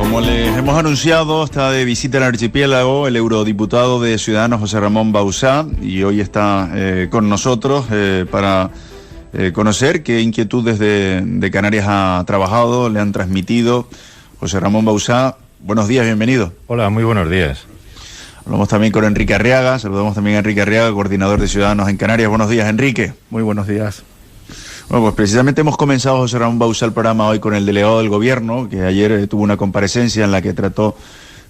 Como les hemos anunciado, está de visita al archipiélago el eurodiputado de Ciudadanos José Ramón Bauzá, y hoy está con nosotros para conocer qué inquietudes de Canarias ha trabajado, le han transmitido. José Ramón Bauzá, buenos días, bienvenido. Hola, muy buenos días. Hablamos también con Enrique Arriaga, saludamos también a Enrique Arriaga, coordinador de Ciudadanos en Canarias. Buenos días, Enrique. Muy buenos días. Bueno, pues precisamente hemos comenzado, José Ramón Bauzá, el programa hoy con el delegado del gobierno, que ayer tuvo una comparecencia en la que trató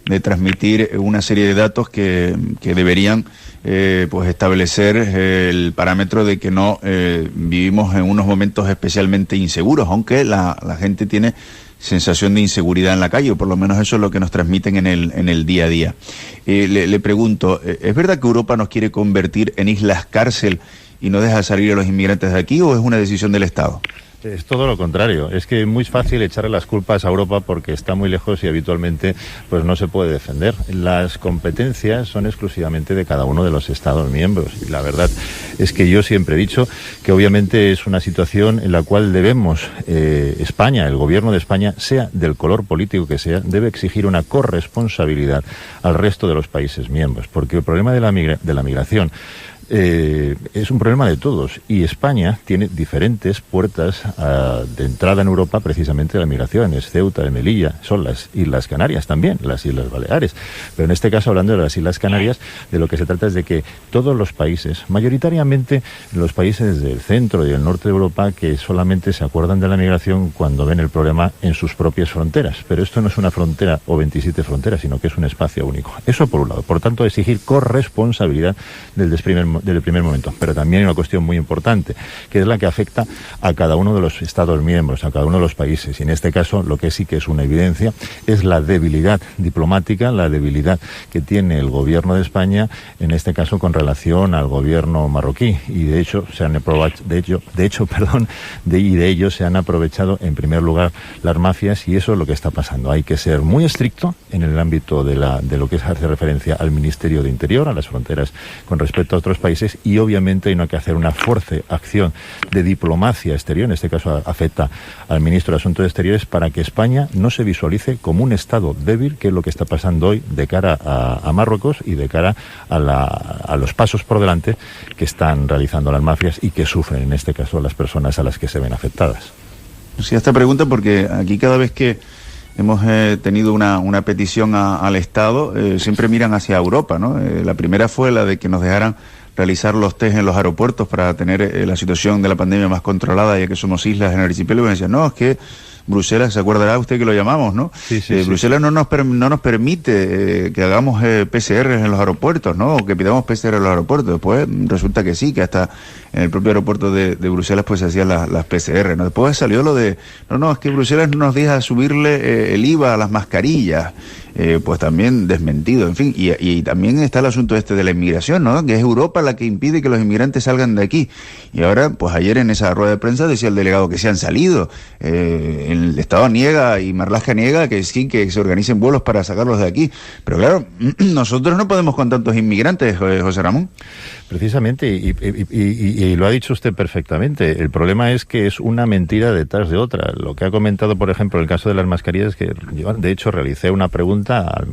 de transmitir una serie de datos que deberían pues establecer el parámetro de que no vivimos en unos momentos especialmente inseguros, aunque la gente tiene sensación de inseguridad en la calle, o por lo menos eso es lo que nos transmiten en el día a día. Le pregunto, ¿es verdad que Europa nos quiere convertir en islas cárcel y no deja salir a los inmigrantes de aquí, o es una decisión del Estado? Es todo lo contrario. Es que es muy fácil echarle las culpas a Europa porque está muy lejos y habitualmente pues no se puede defender. Las competencias son exclusivamente de cada uno de los Estados miembros. Y la verdad es que yo siempre he dicho que obviamente es una situación en la cual debemos, España, el gobierno de España, sea del color político que sea, debe exigir una corresponsabilidad al resto de los países miembros. Porque el problema de la migración es un problema de todos, y España tiene diferentes puertas de entrada en Europa precisamente de la migración. Es Ceuta, Melilla, son las Islas Canarias también, las Islas Baleares. Pero en este caso, hablando de las Islas Canarias, de lo que se trata es de que todos los países, mayoritariamente los países del centro y del norte de Europa, que solamente se acuerdan de la migración cuando ven el problema en sus propias fronteras. Pero esto no es una frontera o 27 fronteras, sino que es un espacio único. Eso por un lado. Por tanto, exigir corresponsabilidad desde el primer momento. Pero también hay una cuestión muy importante, que es la que afecta a cada uno de los Estados miembros, a cada uno de los países. Y en este caso, lo que sí que es una evidencia es la debilidad diplomática, la debilidad que tiene el gobierno de España, en este caso con relación al gobierno marroquí. Y de hecho se han aprovechado en primer lugar las mafias, y eso es lo que está pasando. Hay que ser muy estricto en el ámbito de lo que hace referencia al Ministerio de Interior, a las fronteras con respecto a otros países, y obviamente hay que hacer una fuerte acción de diplomacia exterior, en este caso afecta al ministro de Asuntos Exteriores, para que España no se visualice como un Estado débil, que es lo que está pasando hoy de cara a Marruecos y de cara a los pasos por delante que están realizando las mafias y que sufren, en este caso, las personas a las que se ven afectadas. Sí, esta pregunta porque aquí cada vez que hemos tenido una petición al Estado, siempre miran hacia Europa, ¿no? La primera fue la de que nos dejaran realizar los test en los aeropuertos para tener la situación de la pandemia más controlada, ya que somos islas en el archipiélago. Y me decían, no, es que Bruselas, ¿se acordará usted que lo llamamos, no? Sí, Bruselas no nos permite que hagamos PCR en los aeropuertos, ¿no? O que pidamos PCR en los aeropuertos. Después resulta que sí, que hasta en el propio aeropuerto de Bruselas pues se hacían las PCR, ¿no? Después salió lo de, no, es que Bruselas no nos deja subirle el IVA a las mascarillas. Pues también desmentido, en fin, y también está el asunto este de la inmigración, ¿no? Que es Europa la que impide que los inmigrantes salgan de aquí. Y ahora, pues ayer en esa rueda de prensa decía el delegado que se han salido. El Estado niega y Marlaska niega que sí, que se organicen vuelos para sacarlos de aquí. Pero claro, nosotros no podemos con tantos inmigrantes, José Ramón. Precisamente, y lo ha dicho usted perfectamente, el problema es que es una mentira detrás de otra. Lo que ha comentado, por ejemplo, el caso de las mascarillas, es que yo, de hecho, realicé una pregunta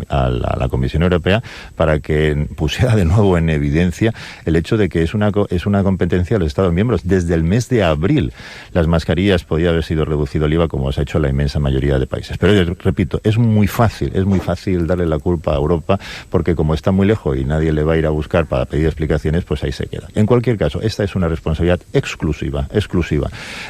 a la Comisión Europea para que pusiera de nuevo en evidencia el hecho de que es una competencia de los Estados miembros. Desde el mes de abril las mascarillas podía haber sido reducido el IVA, como se ha hecho en la inmensa mayoría de países. Pero yo repito, es muy fácil darle la culpa a Europa, porque como está muy lejos y nadie le va a ir a buscar para pedir explicaciones, pues ahí se queda. En cualquier caso, esta es una responsabilidad exclusiva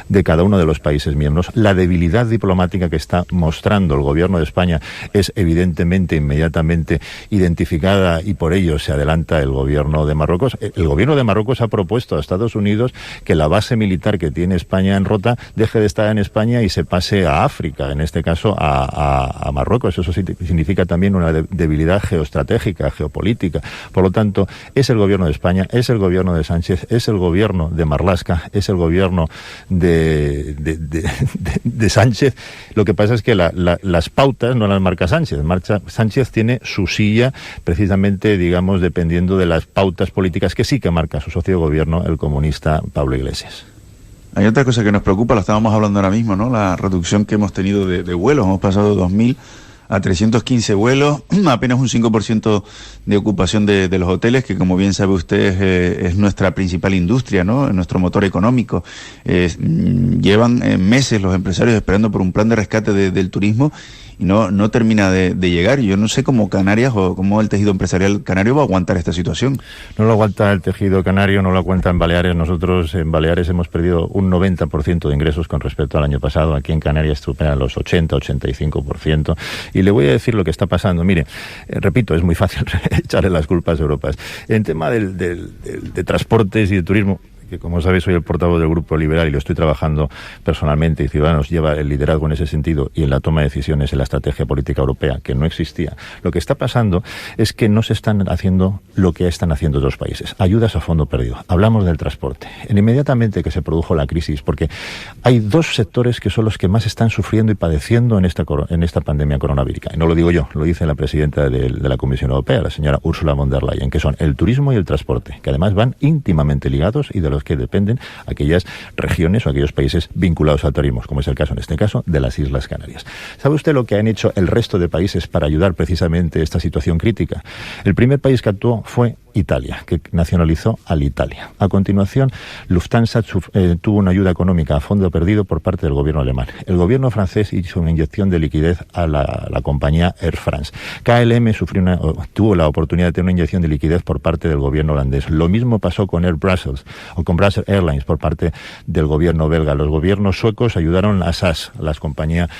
de cada uno de los países miembros. La debilidad diplomática que está mostrando el gobierno de España es inmediatamente identificada, y por ello se adelanta el gobierno de Marruecos. El gobierno de Marruecos ha propuesto a Estados Unidos que la base militar que tiene España en Rota deje de estar en España y se pase a África, en este caso a Marruecos. Eso significa también una debilidad geoestratégica, geopolítica. Por lo tanto, es el gobierno de España, es el gobierno de Sánchez, es el gobierno de Marlaska, es el gobierno de Sánchez. Lo que pasa es que las pautas no las marca Sánchez. Sánchez tiene su silla precisamente, digamos, dependiendo de las pautas políticas que sí que marca su socio de gobierno, el comunista Pablo Iglesias. Hay otra cosa que nos preocupa, la estábamos hablando ahora mismo, ¿no? La reducción que hemos tenido de vuelos. Hemos pasado de 2.000 a 315 vuelos, apenas un 5% de ocupación de los hoteles, que como bien sabe usted es nuestra principal industria, ¿no? Es nuestro motor económico. Llevan meses los empresarios esperando por un plan de rescate del turismo y no termina de llegar. Yo no sé cómo Canarias o cómo el tejido empresarial canario va a aguantar esta situación. No lo aguanta el tejido canario, no lo aguanta en Baleares. Nosotros en Baleares hemos perdido un 90% de ingresos con respecto al año pasado. Aquí en Canarias superan los 80-85%. Y le voy a decir lo que está pasando. Mire, repito, es muy fácil echarle las culpas a Europa. En tema de transportes y de turismo, que como sabes soy el portavoz del Grupo Liberal y lo estoy trabajando personalmente, y Ciudadanos lleva el liderazgo en ese sentido y en la toma de decisiones en la estrategia política europea, que no existía. Lo que está pasando es que no se están haciendo lo que están haciendo otros países, ayudas a fondo perdido. Hablamos del transporte. Inmediatamente que se produjo la crisis, porque hay dos sectores que son los que más están sufriendo y padeciendo en esta pandemia coronavírica. Y no lo digo yo, lo dice la presidenta de la Comisión Europea, la señora Ursula von der Leyen, que son el turismo y el transporte, que además van íntimamente ligados y de los que dependen aquellas regiones o aquellos países vinculados al turismo, como es el caso, en este caso, de las Islas Canarias. ¿Sabe usted lo que han hecho el resto de países para ayudar precisamente a esta situación crítica? El primer país que actuó fue Italia, que nacionalizó Alitalia. A continuación, Lufthansa tuvo una ayuda económica a fondo perdido por parte del gobierno alemán. El gobierno francés hizo una inyección de liquidez a la compañía Air France. KLM tuvo la oportunidad de tener una inyección de liquidez por parte del gobierno holandés. Lo mismo pasó con Air Brussels o con Brussels Airlines por parte del gobierno belga. Los gobiernos suecos ayudaron a SAS, la compañía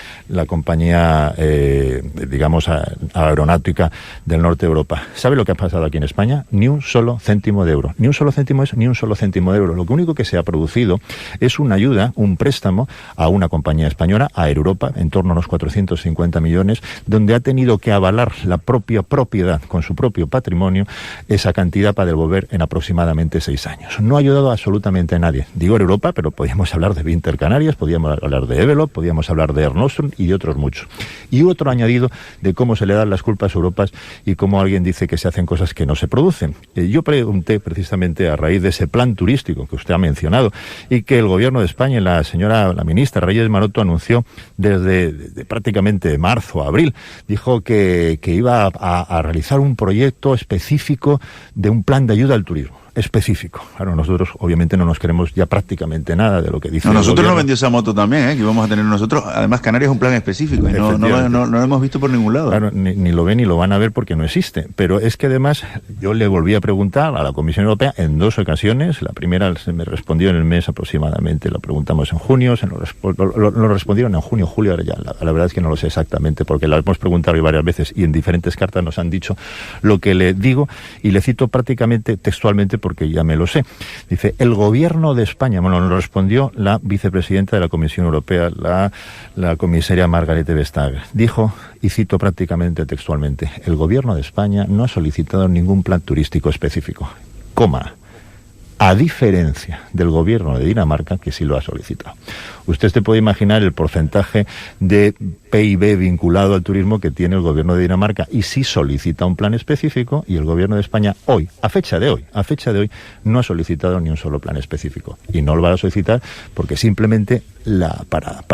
aeronáutica del norte de Europa. ¿Sabe lo que ha pasado aquí en España? Ni un solo céntimo de euro. Ni un solo céntimo es ni un solo céntimo de euro. Lo único que se ha producido es una ayuda, un préstamo a una compañía española, a Air Europa, en torno a unos 450 millones, donde ha tenido que avalar la propia propiedad, con su propio patrimonio, esa cantidad para devolver en aproximadamente 6 años. No ha ayudado absolutamente a nadie. Digo Air Europa, pero podíamos hablar de Winter Canarias, podíamos hablar de Evelop, podíamos hablar de Air Nostrum y de otros muchos. Y otro añadido de cómo se le dan las culpas a Europa y cómo alguien dice que se hacen cosas que no se producen. Yo pregunté precisamente a raíz de ese plan turístico que usted ha mencionado y que el gobierno de España, la ministra Reyes Maroto anunció desde prácticamente marzo a abril. Dijo que iba a realizar un proyecto específico de un plan de ayuda al turismo. Específico. Claro, nosotros obviamente no nos creemos ya prácticamente nada de lo que dice el nosotros gobierno. Nos vendió esa moto también, que íbamos a tener nosotros. Además, Canarias es un plan específico y no lo hemos visto por ningún lado. Claro, ni lo ven ni lo van a ver porque no existe. Pero es que además yo le volví a preguntar a la Comisión Europea en 2 ocasiones. La primera se me respondió en el mes aproximadamente, lo preguntamos en junio, lo respondieron en junio, julio, ahora ya. La verdad es que no lo sé exactamente porque la hemos preguntado varias veces y en diferentes cartas nos han dicho lo que le digo y le cito prácticamente textualmente porque ya me lo sé. Dice, el gobierno de España, bueno, nos respondió la vicepresidenta de la Comisión Europea, la comisaria Margrethe Vestager. Dijo, y cito prácticamente textualmente, el gobierno de España no ha solicitado ningún plan turístico específico, a diferencia del gobierno de Dinamarca, que sí lo ha solicitado. Usted se puede imaginar el porcentaje de PIB vinculado al turismo que tiene el gobierno de Dinamarca y sí solicita un plan específico y el gobierno de España hoy, a fecha de hoy, no ha solicitado ni un solo plan específico. Y no lo va a solicitar porque simplemente para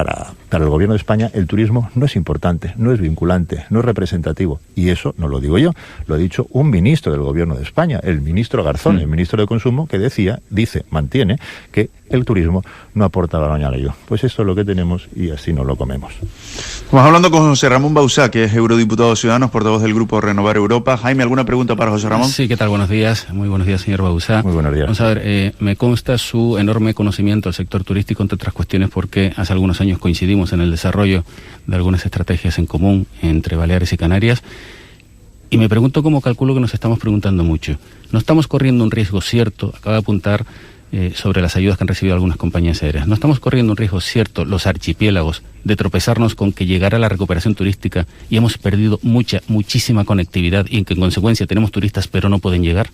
el gobierno de España el turismo no es importante, no es vinculante, no es representativo. Y eso no lo digo yo, lo ha dicho un ministro del gobierno de España, el ministro Garzón, el ministro de Consumo, que mantiene que el turismo no aporta valor añadido. Pues esto es lo que tenemos y así nos lo comemos. Estamos hablando con José Ramón Bauzá, que es eurodiputado Ciudadanos, portavoz del Grupo Renovar Europa. Jaime, ¿alguna pregunta para José Ramón? Sí, ¿qué tal? Buenos días. Muy buenos días, señor Bauzá. Muy buenos días. Vamos a ver, me consta su enorme conocimiento del sector turístico, entre otras cuestiones, porque hace algunos años coincidimos en el desarrollo de algunas estrategias en común entre Baleares y Canarias. Y me pregunto cómo calculo que nos estamos preguntando mucho. ¿No estamos corriendo un riesgo cierto? Acaba de apuntar sobre las ayudas que han recibido algunas compañías aéreas. ¿No estamos corriendo un riesgo cierto, los archipiélagos, de tropezarnos con que llegará la recuperación turística y hemos perdido muchísima conectividad y que en consecuencia tenemos turistas pero no pueden llegar?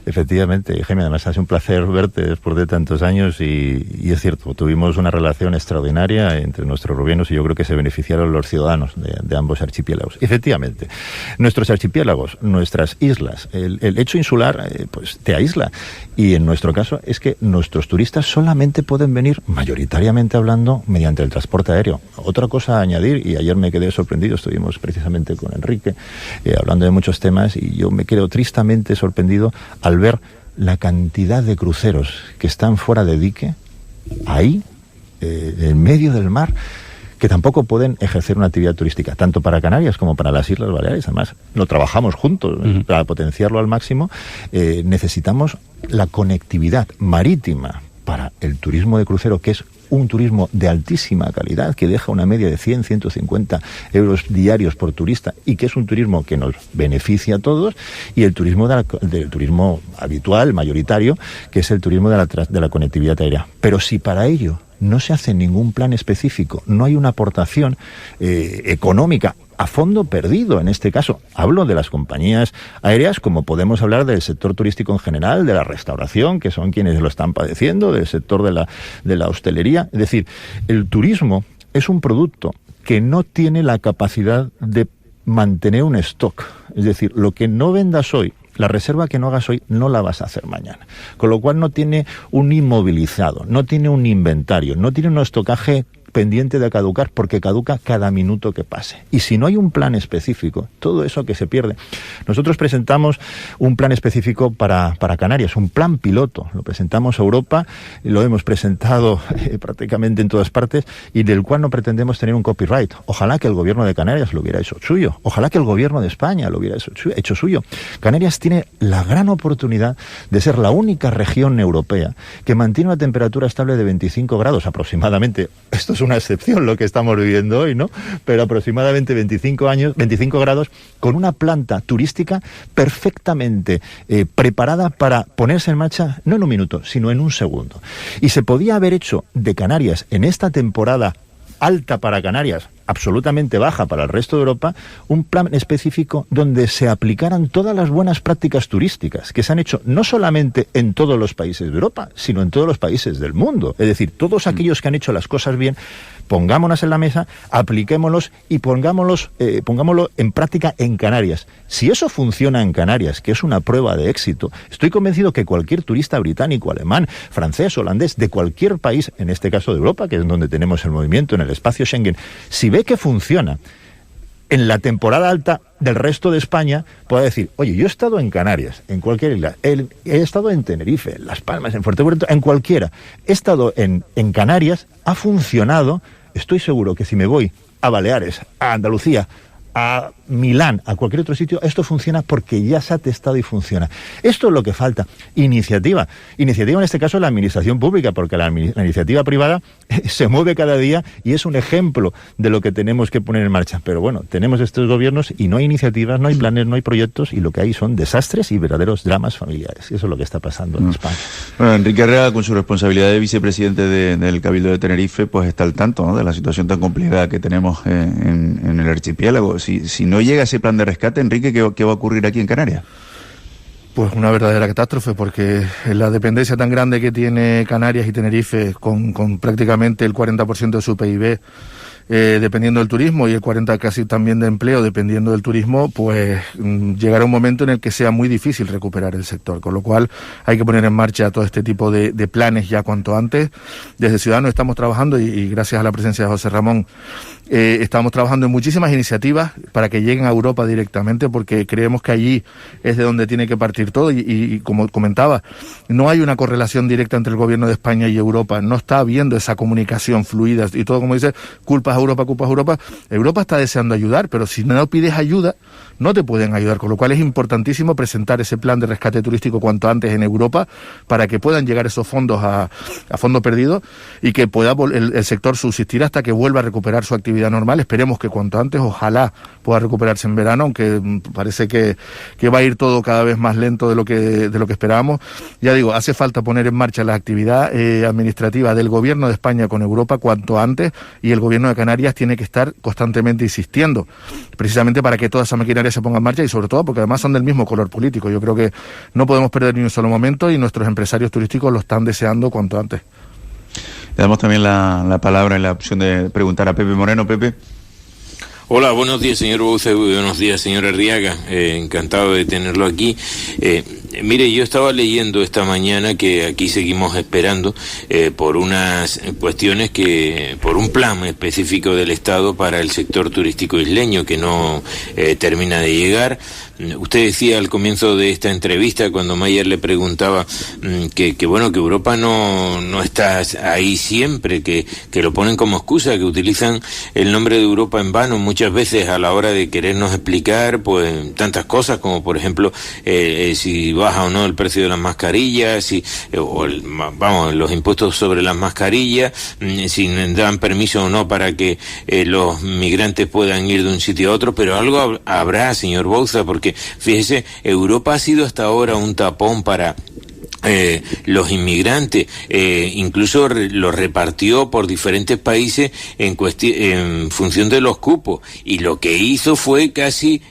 Efectivamente, Jaime, además ha sido un placer verte después de tantos años y es cierto, tuvimos una relación extraordinaria entre nuestros gobiernos y yo creo que se beneficiaron los ciudadanos de ambos archipiélagos. Efectivamente, nuestros archipiélagos, nuestras islas, el hecho insular pues te aísla y en nuestro caso es que nuestros turistas solamente pueden venir, mayoritariamente hablando, mediante el transporte aéreo. Otra cosa a añadir, y ayer me quedé sorprendido, estuvimos precisamente con Enrique hablando de muchos temas y yo me quedo tristemente sorprendido al ver la cantidad de cruceros que están fuera de dique, ahí, en medio del mar, que tampoco pueden ejercer una actividad turística, tanto para Canarias como para las Islas Baleares. Además, lo trabajamos juntos para potenciarlo al máximo. Necesitamos la conectividad marítima para el turismo de crucero, que es un turismo de altísima calidad, que deja una media de 100, 150 euros diarios por turista y que es un turismo que nos beneficia a todos, y el turismo del turismo habitual, mayoritario, que es el turismo de la conectividad aérea. Pero si para ello no se hace ningún plan específico, no hay una aportación económica a fondo perdido, en este caso hablo de las compañías aéreas, como podemos hablar del sector turístico en general, de la restauración, que son quienes lo están padeciendo, del sector de la hostelería. Es decir, el turismo es un producto que no tiene la capacidad de mantener un stock. Es decir, lo que no vendas hoy, la reserva que no hagas hoy, no la vas a hacer mañana. Con lo cual no tiene un inmovilizado, no tiene un inventario, no tiene un estocaje pendiente de caducar, porque caduca cada minuto que pase. Y si no hay un plan específico, todo eso que se pierde. Nosotros presentamos un plan específico para Canarias, un plan piloto. Lo presentamos a Europa, lo hemos presentado prácticamente en todas partes, y del cual no pretendemos tener un copyright. Ojalá que el gobierno de Canarias lo hubiera hecho suyo. Ojalá que el gobierno de España lo hubiera hecho suyo. Canarias tiene la gran oportunidad de ser la única región europea que mantiene una temperatura estable de 25 grados aproximadamente. Esto es una excepción lo que estamos viviendo hoy, ¿no? Pero aproximadamente 25 grados, con una planta turística perfectamente preparada para ponerse en marcha, no en un minuto, sino en un segundo. Y se podía haber hecho de Canarias, en esta temporada alta para Canarias, absolutamente baja para el resto de Europa, un plan específico donde se aplicaran todas las buenas prácticas turísticas que se han hecho no solamente en todos los países de Europa, sino en todos los países del mundo. Es decir, todos aquellos que han hecho las cosas bien, pongámonos en la mesa, apliquémoslos y pongámoslo en práctica en Canarias. Si eso funciona en Canarias, que es una prueba de éxito, estoy convencido que cualquier turista británico, alemán, francés, holandés, de cualquier país, en este caso de Europa, que es donde tenemos el movimiento en el espacio Schengen, si ve que funciona en la temporada alta del resto de España, puede decir, oye, yo he estado en Canarias, en cualquier isla, he estado en Tenerife, en Las Palmas, en Fuerteventura, en cualquiera, he estado en Canarias, ha funcionado. Estoy seguro que si me voy a Baleares, a Andalucía, a Milán, a cualquier otro sitio, esto funciona porque ya se ha testado y funciona. Esto es lo que falta. Iniciativa en este caso la administración pública, porque la iniciativa privada se mueve cada día y es un ejemplo de lo que tenemos que poner en marcha. Pero bueno, tenemos estos gobiernos y no hay iniciativas, no hay planes, no hay proyectos, y lo que hay son desastres y verdaderos dramas familiares. Y eso es lo que está pasando en España. Bueno, Enrique Herrera, con su responsabilidad de vicepresidente del Cabildo de Tenerife, pues está al tanto, ¿no?, de la situación tan complicada que tenemos en el archipiélago. Si no llega ese plan de rescate, Enrique, ¿qué va a ocurrir aquí en Canarias? Pues una verdadera catástrofe, porque la dependencia tan grande que tiene Canarias y Tenerife, con prácticamente el 40% de su PIB dependiendo del turismo, y el 40% casi también de empleo dependiendo del turismo, pues llegará un momento en el que sea muy difícil recuperar el sector, con lo cual hay que poner en marcha todo este tipo de planes ya cuanto antes. Desde Ciudadanos estamos trabajando, y gracias a la presencia de José Ramón, estamos trabajando en muchísimas iniciativas para que lleguen a Europa directamente, porque creemos que allí es de donde tiene que partir todo, y como comentaba, no hay una correlación directa entre el gobierno de España y Europa, no está habiendo esa comunicación fluida, y todo, como dice, culpas a Europa, culpas a Europa. Europa está deseando ayudar, pero si no pides ayuda, no te pueden ayudar, con lo cual es importantísimo presentar ese plan de rescate turístico cuanto antes en Europa, para que puedan llegar esos fondos a fondo perdido, y que pueda el sector subsistir hasta que vuelva a recuperar su actividad actividad normal. Esperemos que cuanto antes, ojalá pueda recuperarse en verano, aunque parece que va a ir todo cada vez más lento de lo que esperábamos. Ya digo, hace falta poner en marcha la actividad administrativa del Gobierno de España con Europa cuanto antes, y el Gobierno de Canarias tiene que estar constantemente insistiendo, precisamente para que toda esa maquinaria se ponga en marcha, y sobre todo porque además son del mismo color político. Yo creo que no podemos perder ni un solo momento, y nuestros empresarios turísticos lo están deseando cuanto antes. Le damos también la palabra y la opción de preguntar a Pepe Moreno. Pepe. Hola, buenos días, señor Bouza, buenos días, señor Arriaga, encantado de tenerlo aquí. Mire, yo estaba leyendo esta mañana que aquí seguimos esperando por unas cuestiones por un plan específico del Estado para el sector turístico isleño que no termina de llegar. Usted decía al comienzo de esta entrevista, cuando Mayer le preguntaba que Europa no está ahí siempre, que lo ponen como excusa, que utilizan el nombre de Europa en vano muchas veces a la hora de querernos explicar pues tantas cosas, como por ejemplo si baja o no el precio de las mascarillas, los impuestos sobre las mascarillas, si dan permiso o no para que los migrantes puedan ir de un sitio a otro, pero algo habrá, señor Bouza, porque fíjese, Europa ha sido hasta ahora un tapón para los inmigrantes, incluso los repartió por diferentes países en función de los cupos, y lo que hizo fue casi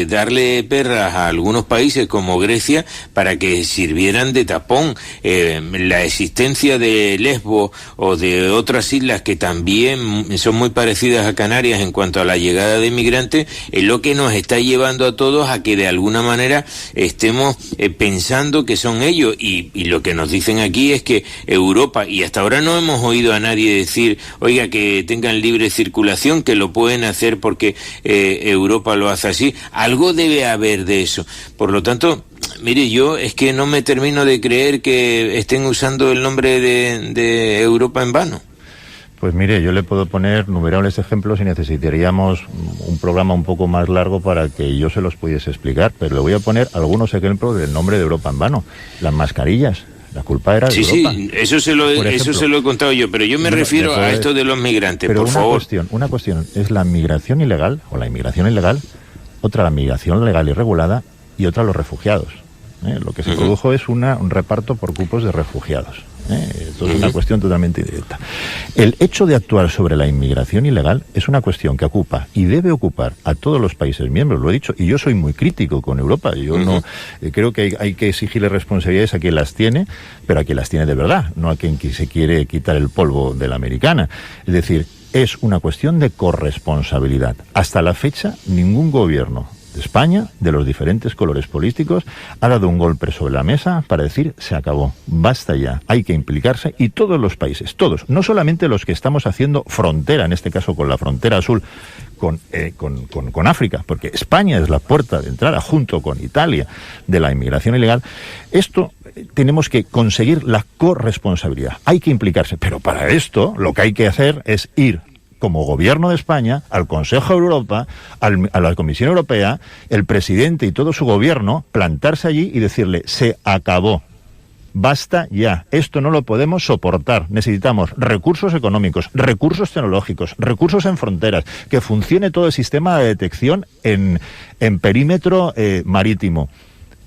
darle perras a algunos países como Grecia para que sirvieran de tapón. La existencia de Lesbos o de otras islas que también son muy parecidas a Canarias en cuanto a la llegada de inmigrantes es lo que nos está llevando a todos a que de alguna manera estemos pensando que son ellos. Y lo que nos dicen aquí es que Europa, y hasta ahora no hemos oído a nadie decir, oiga, que tengan libre circulación, que lo pueden hacer porque Europa lo hace así. Algo debe haber de eso. Por lo tanto, mire, yo es que no me termino de creer que estén usando el nombre de Europa en vano. Pues mire, yo le puedo poner innumerables ejemplos y necesitaríamos un programa un poco más largo para que yo se los pudiese explicar, pero le voy a poner algunos ejemplos del nombre de Europa en vano. Las mascarillas, la culpa era de Europa. Sí, eso se lo he contado yo, pero yo me refiero a esto de los migrantes, pero por favor. Una cuestión es la migración ilegal, o la inmigración ilegal, otra la migración legal y regulada, y otra los refugiados. Lo que se produjo es un reparto por cupos de refugiados. Esto es una cuestión totalmente indirecta. El hecho de actuar sobre la inmigración ilegal es una cuestión que ocupa y debe ocupar a todos los países miembros, lo he dicho, y yo soy muy crítico con Europa. Yo no creo que hay que exigirle responsabilidades a quien las tiene, pero a quien las tiene de verdad, no a quien se quiere quitar el polvo de la americana. Es decir, es una cuestión de corresponsabilidad. Hasta la fecha, ningún gobierno de España, de los diferentes colores políticos, ha dado un golpe sobre la mesa para decir, se acabó, basta ya, hay que implicarse, y todos los países, todos, no solamente los que estamos haciendo frontera, en este caso con la frontera azul, con África, porque España es la puerta de entrada, junto con Italia, de la inmigración ilegal. Esto tenemos que conseguir la corresponsabilidad, hay que implicarse, pero para esto lo que hay que hacer es ir como Gobierno de España, al Consejo de Europa, a la Comisión Europea, el presidente y todo su gobierno, plantarse allí y decirle, se acabó, basta ya, esto no lo podemos soportar, necesitamos recursos económicos, recursos tecnológicos, recursos en fronteras, que funcione todo el sistema de detección en perímetro marítimo.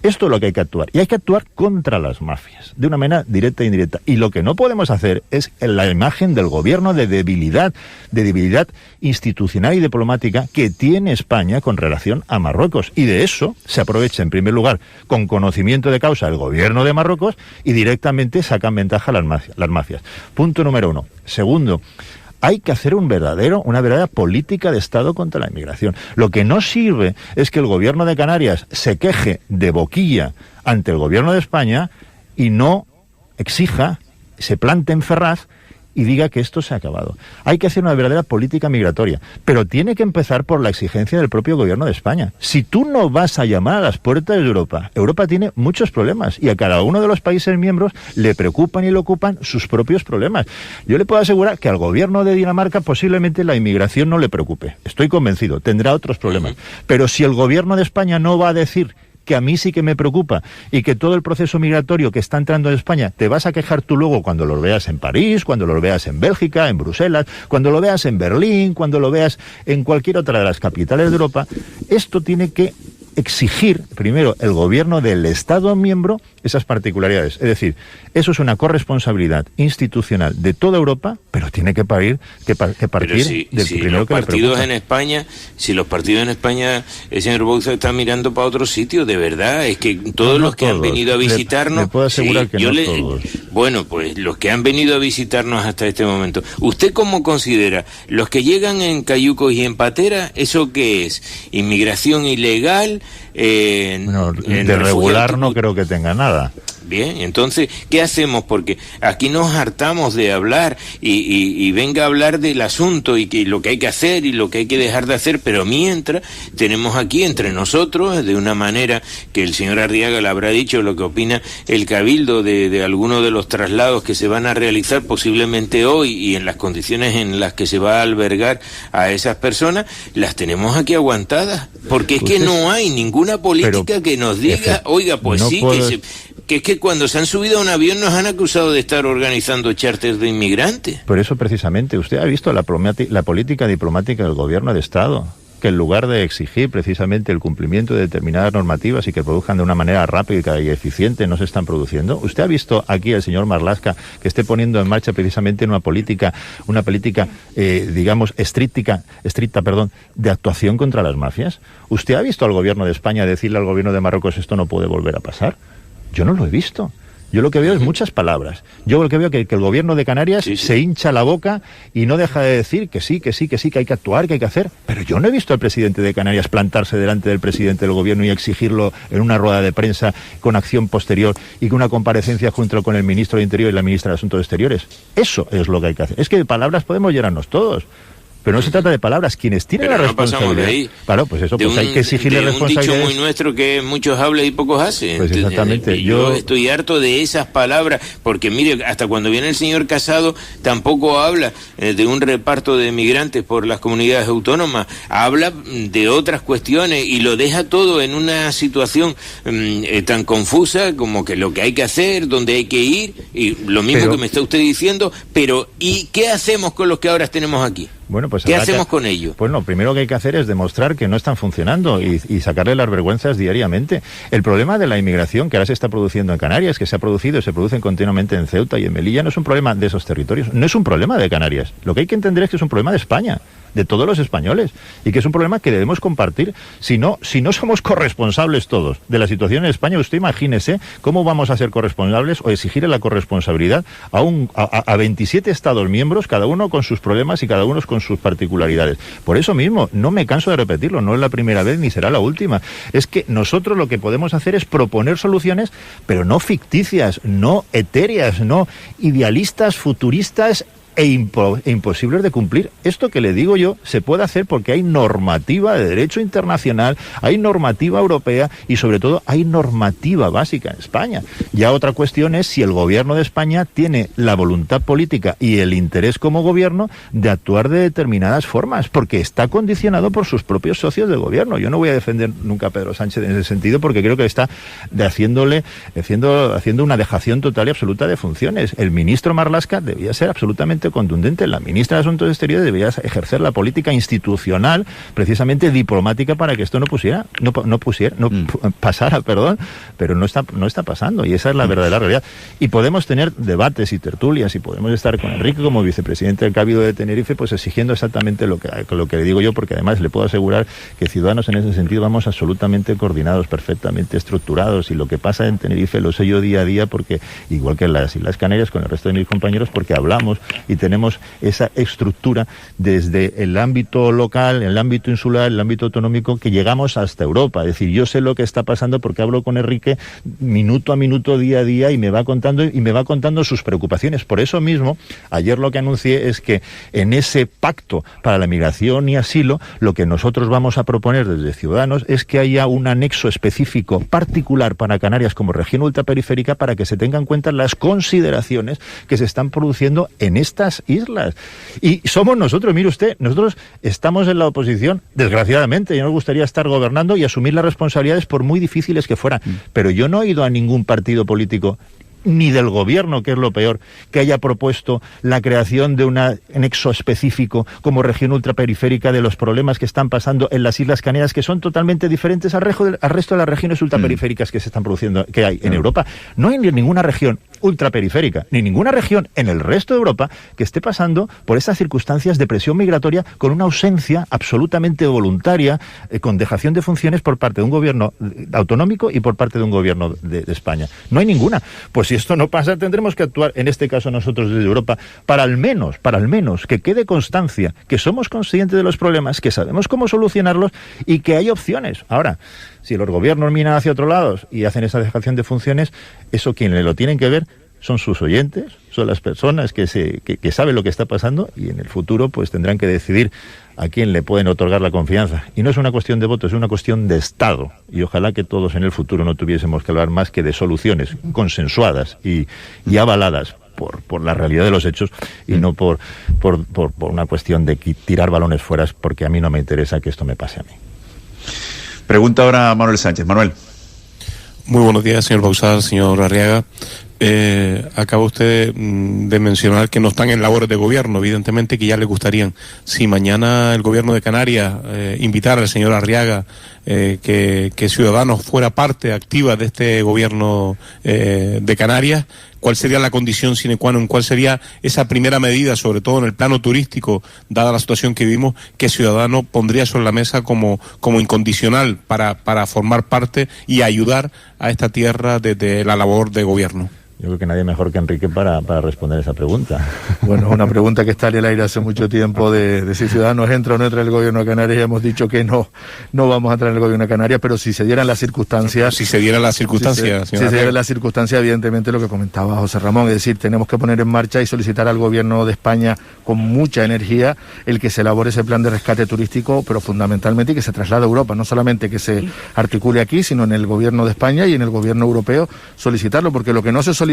Esto es lo que hay que actuar. Y hay que actuar contra las mafias, de una manera directa e indirecta. Y lo que no podemos hacer es la imagen del gobierno de debilidad institucional y diplomática que tiene España con relación a Marruecos. Y de eso se aprovecha, en primer lugar, con conocimiento de causa el gobierno de Marruecos, y directamente sacan ventaja las mafias. Punto número 1. Segundo, hay que hacer una verdadera política de Estado contra la inmigración. Lo que no sirve es que el gobierno de Canarias se queje de boquilla ante el gobierno de España y no exija, se plante en Ferraz y diga que esto se ha acabado. Hay que hacer una verdadera política migratoria, pero tiene que empezar por la exigencia del propio gobierno de España. Si tú no vas a llamar a las puertas de Europa, Europa tiene muchos problemas y a cada uno de los países miembros le preocupan y le ocupan sus propios problemas. Yo le puedo asegurar que al gobierno de Dinamarca posiblemente la inmigración no le preocupe. Estoy convencido, tendrá otros problemas. Pero si el gobierno de España no va a decir que a mí sí que me preocupa, y que todo el proceso migratorio que está entrando en España, te vas a quejar tú luego cuando lo veas en París, cuando lo veas en Bélgica, en Bruselas, cuando lo veas en Berlín, cuando lo veas en cualquier otra de las capitales de Europa. Esto tiene que exigir primero el gobierno del Estado miembro esas particularidades. Es decir, eso es una corresponsabilidad institucional de toda Europa, pero tiene que partir del primero que le preocupa. Si los partidos en España, el señor Bouza está mirando para otro sitio, de verdad, es que todos los que han venido a visitarnos... Le puedo asegurar que no todos. Bueno, pues los que han venido a visitarnos hasta este momento, ¿usted cómo considera? ¿Los que llegan en cayucos y en patera, eso qué es? ¿Inmigración ilegal? De regular no creo que tenga nada. Bien, entonces, ¿qué hacemos? Porque aquí nos hartamos de hablar y venga a hablar del asunto y que lo que hay que hacer y lo que hay que dejar de hacer, pero mientras tenemos aquí entre nosotros, de una manera que el señor Arriaga le habrá dicho lo que opina el Cabildo de algunos de los traslados que se van a realizar posiblemente hoy y en las condiciones en las que se va a albergar a esas personas, las tenemos aquí aguantadas, porque es que no hay ninguna política que nos diga, oiga, pues no sí, que es que cuando se han subido a un avión nos han acusado de estar organizando charters de inmigrantes. Por eso precisamente, usted ha visto la política diplomática del gobierno de Estado, que en lugar de exigir precisamente el cumplimiento de determinadas normativas y que produzcan de una manera rápida y eficiente, no se están produciendo. ¿Usted ha visto aquí al señor Marlaska que esté poniendo en marcha precisamente una política digamos, estricta, de actuación contra las mafias? ¿Usted ha visto al gobierno de España decirle al gobierno de Marruecos esto no puede volver a pasar? Yo no lo he visto. Yo lo que veo es muchas palabras. Yo lo que veo es que el gobierno de Canarias se hincha la boca y no deja de decir que sí, que hay que actuar, que hay que hacer. Pero yo no he visto al presidente de Canarias plantarse delante del presidente del gobierno y exigirlo en una rueda de prensa con acción posterior y con una comparecencia junto con el ministro de Interior y la ministra de Asuntos Exteriores. Eso es lo que hay que hacer. Es que de palabras podemos llenarnos todos. Pero no se trata de palabras. Quienes tienen la responsabilidad... Claro, pues eso, pues hay que exigirle responsabilidades. Un dicho muy nuestro que muchos hablan y pocos hacen. Pues exactamente. Yo estoy harto de esas palabras, porque mire, hasta cuando viene el señor Casado tampoco habla de un reparto de migrantes por las comunidades autónomas, habla de otras cuestiones y lo deja todo en una situación tan confusa como que lo que hay que hacer, dónde hay que ir, y lo mismo que me está usted diciendo, pero ¿y qué hacemos con los que ahora tenemos aquí? Bueno, pues ¿qué hacemos con ello? Pues lo primero que hay que hacer es demostrar que no están funcionando y sacarle las vergüenzas diariamente. El problema de la inmigración que ahora se está produciendo en Canarias, que se ha producido y se producen continuamente en Ceuta y en Melilla, no es un problema de esos territorios, no es un problema de Canarias. Lo que hay que entender es que es un problema de España, de todos los españoles, y que es un problema que debemos compartir. Si no somos corresponsables todos de la situación en España, usted imagínese cómo vamos a ser corresponsables o exigir la corresponsabilidad a 27 Estados miembros, cada uno con sus problemas y cada uno con sus particularidades. Por eso mismo, no me canso de repetirlo, no es la primera vez ni será la última. Es que nosotros lo que podemos hacer es proponer soluciones, pero no ficticias, no etéreas, no idealistas, futuristas e imposibles de cumplir. Esto que le digo yo se puede hacer porque hay normativa de derecho internacional, hay normativa europea y sobre todo hay normativa básica en España. Ya otra cuestión es si el gobierno de España tiene la voluntad política y el interés como gobierno de actuar de determinadas formas, porque está condicionado por sus propios socios de gobierno. Yo no voy a defender nunca a Pedro Sánchez en ese sentido porque creo que está haciendo una dejación total y absoluta de funciones. El ministro Marlaska debía ser absolutamente contundente. La ministra de Asuntos Exteriores debería ejercer la política institucional, precisamente diplomática, para que esto no pasara, pero no está pasando, y esa es la verdadera realidad. Y podemos tener debates y tertulias y podemos estar con Enrique como vicepresidente del Cabildo de Tenerife, pues exigiendo exactamente lo que le digo yo, porque además le puedo asegurar que Ciudadanos en ese sentido vamos absolutamente coordinados, perfectamente estructurados, y lo que pasa en Tenerife lo sé yo día a día, porque igual que en las Islas Canarias con el resto de mis compañeros, porque hablamos y tenemos esa estructura desde el ámbito local, el ámbito insular, el ámbito autonómico, que llegamos hasta Europa. Es decir, yo sé lo que está pasando porque hablo con Enrique minuto a minuto, día a día, y me va contando sus preocupaciones. Por eso mismo, ayer lo que anuncié es que en ese pacto para la migración y asilo, lo que nosotros vamos a proponer desde Ciudadanos es que haya un anexo específico particular para Canarias como región ultraperiférica, para que se tengan en cuenta las consideraciones que se están produciendo en esta las islas. Y somos nosotros, mire usted, nosotros estamos en la oposición, desgraciadamente, y nos gustaría estar gobernando y asumir las responsabilidades por muy difíciles que fueran. Pero yo no he ido a ningún partido político, ni del gobierno, que es lo peor, que haya propuesto la creación de un anexo específico como región ultraperiférica de los problemas que están pasando en las Islas Canarias, que son totalmente diferentes al resto de las regiones ultraperiféricas que se están produciendo, que hay en Europa. No hay ninguna región ultraperiférica, ni ninguna región en el resto de Europa que esté pasando por esas circunstancias de presión migratoria con una ausencia absolutamente voluntaria, con dejación de funciones por parte de un gobierno autonómico y por parte de un gobierno de España. No hay ninguna. Pues si esto no pasa, tendremos que actuar, en este caso nosotros desde Europa, para al menos que quede constancia que somos conscientes de los problemas, que sabemos cómo solucionarlos y que hay opciones. Ahora, si los gobiernos miran hacia otro lado y hacen esa dejación de funciones, eso quienes lo tienen que ver son sus oyentes, son las personas que saben lo que está pasando, y en el futuro pues tendrán que decidir a quién le pueden otorgar la confianza. Y no es una cuestión de voto, es una cuestión de Estado. Y ojalá que todos en el futuro no tuviésemos que hablar más que de soluciones consensuadas y avaladas por la realidad de los hechos, y no por una cuestión de tirar balones fuera, porque a mí no me interesa que esto me pase a mí. Pregunta ahora Manuel Sánchez. Manuel. Muy buenos días, señor Bauzá, señor Arriaga. Acaba usted de mencionar que no están en labores de gobierno, evidentemente que ya le gustarían. Si mañana el gobierno de Canarias invitara al señor Arriaga que Ciudadanos fuera parte activa de este gobierno de Canarias, ¿cuál sería la condición sine qua non? ¿Cuál sería esa primera medida, sobre todo en el plano turístico, dada la situación que vivimos, que Ciudadanos pondría sobre la mesa como incondicional para formar parte y ayudar a esta tierra desde la labor de gobierno? Yo creo que nadie mejor que Enrique para responder esa pregunta. Bueno, es una pregunta que está en el aire hace mucho tiempo de si Ciudadanos entra o no entra en el gobierno de Canarias. Ya hemos dicho que no vamos a entrar en el gobierno de Canarias, pero si se dieran las circunstancias... Si se dieran las circunstancias, si se dieran las circunstancias, evidentemente lo que comentaba José Ramón, es decir, tenemos que poner en marcha y solicitar al gobierno de España con mucha energía el que se elabore ese plan de rescate turístico, pero fundamentalmente y que se traslade a Europa, no solamente que se articule aquí, sino en el gobierno de España y en el gobierno europeo solicitarlo, porque lo que no se solicita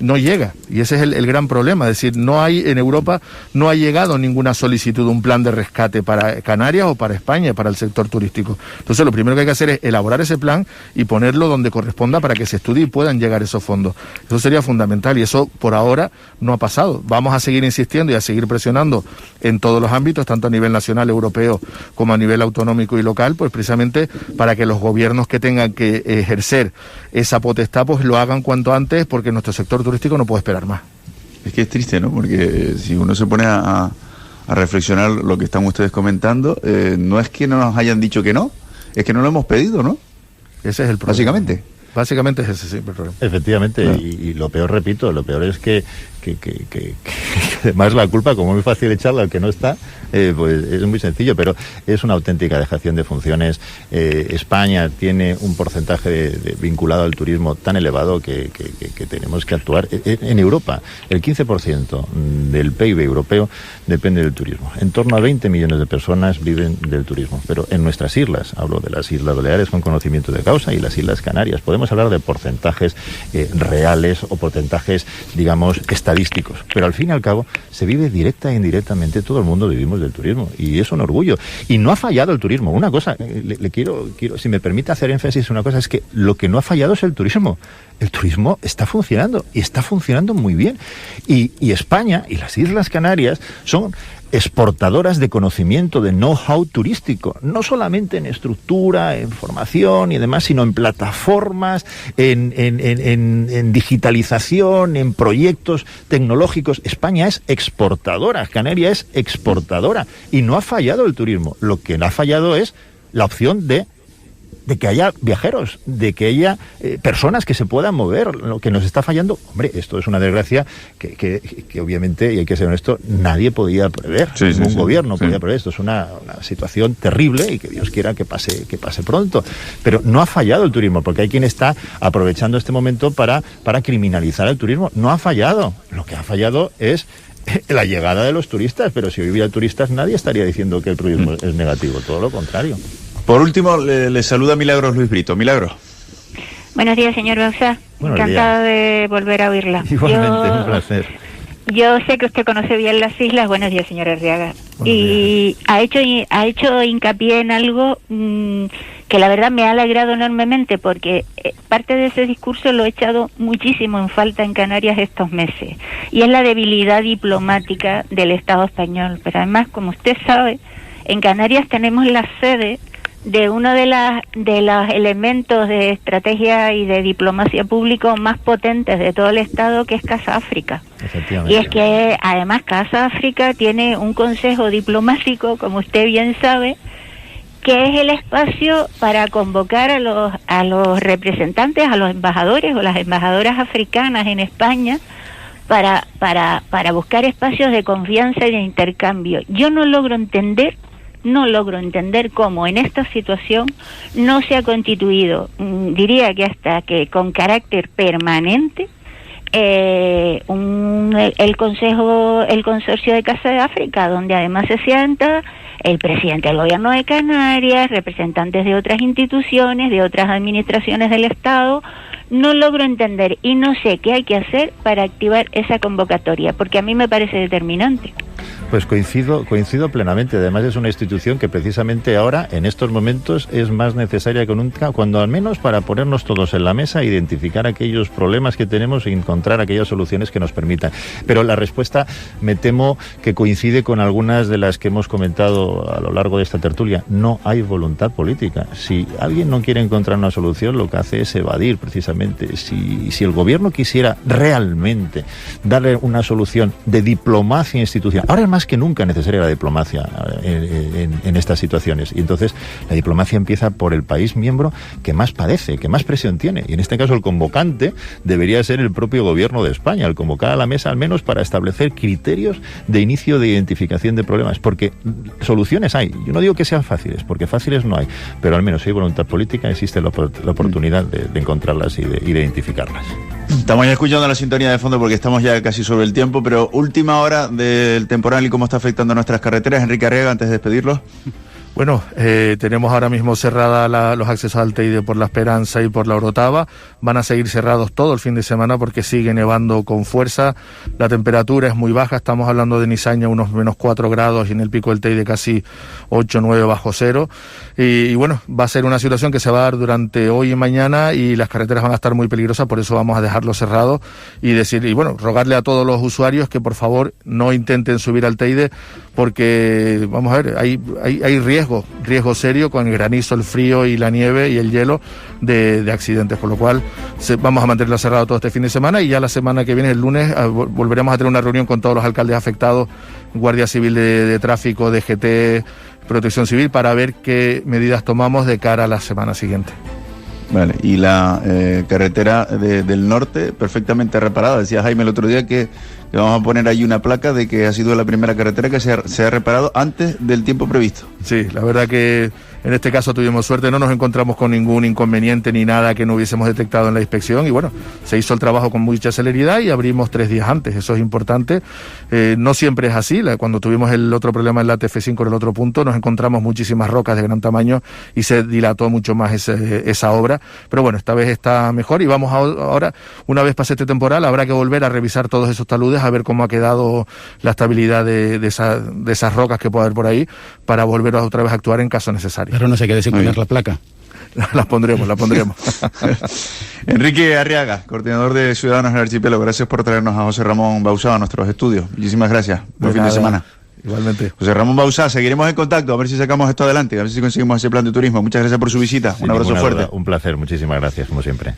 no llega, y ese es el gran problema. Es decir, en Europa no ha llegado ninguna solicitud de un plan de rescate para Canarias o para España, para el sector turístico. Entonces lo primero que hay que hacer es elaborar ese plan y ponerlo donde corresponda para que se estudie y puedan llegar esos fondos. Eso sería fundamental, y eso por ahora no ha pasado. Vamos a seguir insistiendo y a seguir presionando en todos los ámbitos, tanto a nivel nacional, europeo, como a nivel autonómico y local, pues precisamente para que los gobiernos que tengan que ejercer esa potestad pues lo hagan cuanto antes, porque nuestro sector turístico no puede esperar más. Es que es triste, ¿no? Porque si uno se pone a reflexionar lo que están ustedes comentando, no es que no nos hayan dicho que no, es que no lo hemos pedido, ¿no? Ese es el problema. Básicamente es ese, sí, el problema. Efectivamente, no. Y lo peor, repito, lo peor es que además la culpa, como es muy fácil echarla al que no está, pues es muy sencillo, pero es una auténtica dejación de funciones. España tiene un porcentaje vinculado al turismo tan elevado que tenemos que actuar. En Europa, el 15% del PIB europeo depende del turismo. En torno a 20 millones de personas viven del turismo, pero en nuestras islas, hablo de las Islas Baleares con conocimiento de causa y las Islas Canarias, podemos hablar de porcentajes reales o porcentajes, digamos, estadísticos, pero al fin y al cabo se vive directa e indirectamente, todo el mundo vivimos del turismo, y es un orgullo, y no ha fallado el turismo. Una cosa, le quiero, si me permite hacer énfasis, una cosa es que lo que no ha fallado es el turismo está funcionando, y está funcionando muy bien, y España y las Islas Canarias son exportadoras de conocimiento, de know-how turístico, no solamente en estructura, en formación y demás, sino en plataformas, en digitalización, en proyectos tecnológicos. España es exportadora, Canarias es exportadora, y no ha fallado el turismo. Lo que ha fallado es la opción de que haya viajeros, de que haya personas que se puedan mover. Lo que nos está fallando, hombre, esto es una desgracia que obviamente, y hay que ser honesto, nadie podía prever, ningún gobierno podía prever. Esto es una situación terrible, y que Dios quiera que pase pronto, pero no ha fallado el turismo, porque hay quien está aprovechando este momento para criminalizar el turismo. No ha fallado. Lo que ha fallado es la llegada de los turistas, pero si hoy hubiera turistas nadie estaría diciendo que el turismo es negativo, todo lo contrario. Por último, le saluda Milagros Luis Brito. Milagros. Buenos días, señor Bauzá. Encantada de volver a oírla. Igualmente, un placer. Yo sé que usted conoce bien las islas. Buenos días, señor Arriaga. Y ha hecho hincapié en algo que la verdad me ha alegrado enormemente, porque parte de ese discurso lo he echado muchísimo en falta en Canarias estos meses, y es la debilidad diplomática del Estado español. Pero además, como usted sabe, en Canarias tenemos la sede de uno de los elementos de estrategia y de diplomacia público más potentes de todo el Estado, que es Casa África. Y es que además Casa África tiene un consejo diplomático, como usted bien sabe, que es el espacio para convocar a los representantes, a los embajadores o las embajadoras africanas en España, para buscar espacios de confianza y de intercambio. Yo no logro entender cómo en esta situación no se ha constituido, diría que hasta que con carácter permanente, el consorcio de Casa de África, donde además se sienta el presidente del gobierno de Canarias, representantes de otras instituciones, de otras administraciones del Estado. No logro entender y no sé qué hay que hacer para activar esa convocatoria, porque a mí me parece determinante. Pues coincido plenamente. Además, es una institución que precisamente ahora, en estos momentos, es más necesaria que nunca, cuando al menos para ponernos todos en la mesa, identificar aquellos problemas que tenemos e encontrar aquellas soluciones que nos permitan. Pero la respuesta, me temo, que coincide con algunas de las que hemos comentado a lo largo de esta tertulia. No hay voluntad política. Si alguien no quiere encontrar una solución, lo que hace es evadir, precisamente. Si el gobierno quisiera realmente darle una solución de diplomacia institucional, ahora es más que nunca necesaria la diplomacia en estas situaciones, y entonces la diplomacia empieza por el país miembro que más padece, que más presión tiene, y en este caso el convocante debería ser el propio gobierno de España, el convocar a la mesa al menos para establecer criterios de inicio de identificación de problemas, porque soluciones hay. Yo no digo que sean fáciles, porque fáciles no hay, pero al menos si hay voluntad política existe la oportunidad de encontrarlas y de identificarlas. Estamos ya escuchando la sintonía de fondo porque estamos ya casi sobre el tiempo, pero última hora del temporal y cómo está afectando nuestras carreteras. Enrique Arriaga, antes de despedirlos. Bueno, tenemos ahora mismo cerrada los accesos al Teide por La Esperanza y por la Orotava. Van a seguir cerrados todo el fin de semana porque sigue nevando con fuerza. La temperatura es muy baja, estamos hablando de Nisaña unos menos 4 grados y en el Pico del Teide casi 8 9 bajo cero. Y bueno, va a ser una situación que se va a dar durante hoy y mañana, y las carreteras van a estar muy peligrosas, por eso vamos a dejarlo cerrado y rogarle a todos los usuarios que por favor no intenten subir al Teide, porque vamos a ver, hay riesgo serio con el granizo, el frío y la nieve y el hielo de accidentes, por lo cual vamos a mantenerlo cerrado todo este fin de semana, y ya la semana que viene, el lunes, volveremos a tener una reunión con todos los alcaldes afectados, Guardia Civil de Tráfico, DGT, Protección Civil, para ver qué medidas tomamos de cara a la semana siguiente. Vale, y la carretera del norte perfectamente reparada. Decía Jaime el otro día que vamos a poner ahí una placa de que ha sido la primera carretera que se ha reparado antes del tiempo previsto. Sí, la verdad que en este caso tuvimos suerte, no nos encontramos con ningún inconveniente ni nada que no hubiésemos detectado en la inspección, y bueno, se hizo el trabajo con mucha celeridad y abrimos 3 días antes, eso es importante. No siempre es así, cuando tuvimos el otro problema en la TF5 en el otro punto, nos encontramos muchísimas rocas de gran tamaño y se dilató mucho más esa obra, pero bueno, esta vez está mejor, y vamos ahora, una vez pase este temporal, habrá que volver a revisar todos esos taludes, a ver cómo ha quedado la estabilidad de esas rocas que puede haber por ahí, para volver otra vez a actuar en caso necesario. Pero no se quede sin poner la placa. La pondremos. Enrique Arriaga, coordinador de Ciudadanos en el Archipiélago, gracias por traernos a José Ramón Bauzá a nuestros estudios. Muchísimas gracias. Buen fin de semana. Igualmente. José Ramón Bauzá, seguiremos en contacto, a ver si sacamos esto adelante, a ver si conseguimos ese plan de turismo. Muchas gracias por su visita. Un abrazo fuerte. Un placer, muchísimas gracias, como siempre.